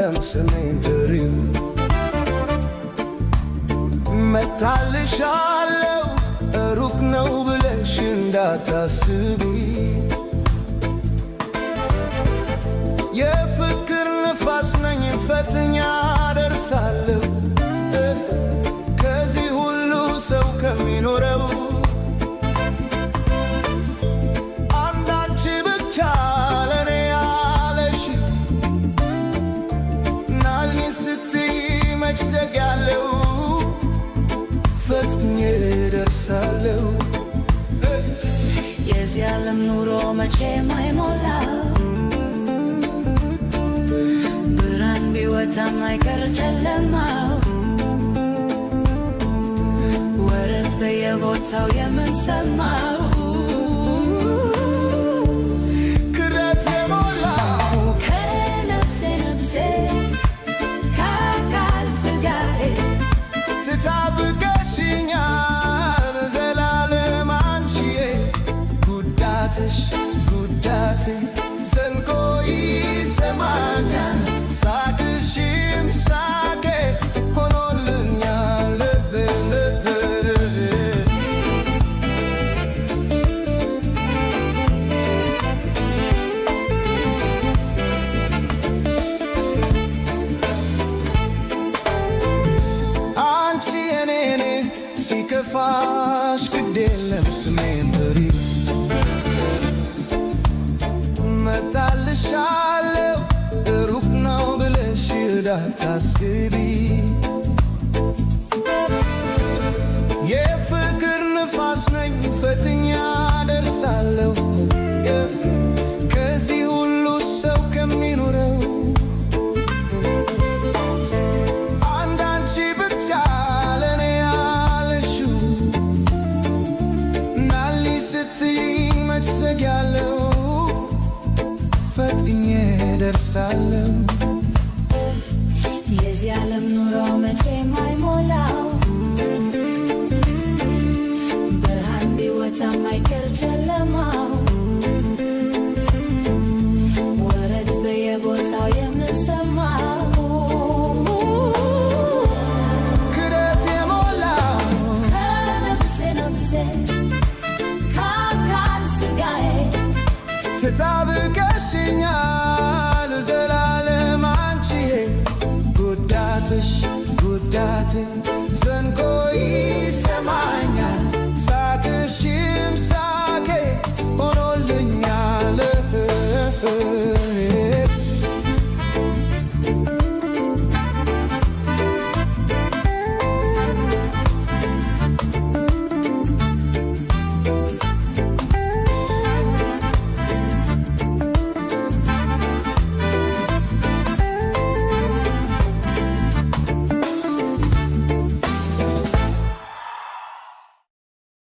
የለም ስሜን ጥሪው መታልሻለው ሩቅ ነው ብለሽ እንዳታስቢ የፍቅር ንፋስ ነኝ ፈጥኛ ደርሳለሁ ከዚህ ሁሉ ሰው ከሚኖረው አንዳንቺ ብቻ ለኔ ያለሽ ናልኝ ስትይ መች ዘግያለሁ ፈጥኜ ደርሳለሁ የዚህ ዓለም ኑሮ መቼም አይሞላው ብርሃን ቢወጣም አይቀር ጨለማው ወረት በየቦታው የምንሰማው ክረት የሞላው ከነፍሴ ነፍሴ ከአካል ሥጋዬ ትጠብቀሽኛል ዘላለም አንቺዬ ጉዳትሽ ጉዳቴ ዘልቆ ይሰማኛል ሳቅሽም ሳቄ ሆኖልኛል ልብ አንቺ የኔ ሲከፋሽ ግድ የለም ስሜን ጥሪው መጣልሻለው ሩቅ ነው ብለሽ እንዳታስቢ የፍቅር ንፋስ ነኝ ፈጥኛ ደርሳለሁ ከዚህ ሁሉ ሰው ከሚኖረው አንዳንቺ ብቻ ለኔ ያለሽው ናልኝ ስትይ መች ዘግያለሁ ፈጥኜ ደርሳለሁ የዚህ ዓለም ኑሮ መቼም አይሞላው ብርሃን ቢወጣም አይቀር ጨለማው ወረት በየቦታው የምንሰማው ክደት የሞላው ከነፍሴ ነፍሴ ከአካል ሥጋዬ ትጠብቀሽኛል ዘላለም አንቺዬ ጉዳትሽ ጉዳቴ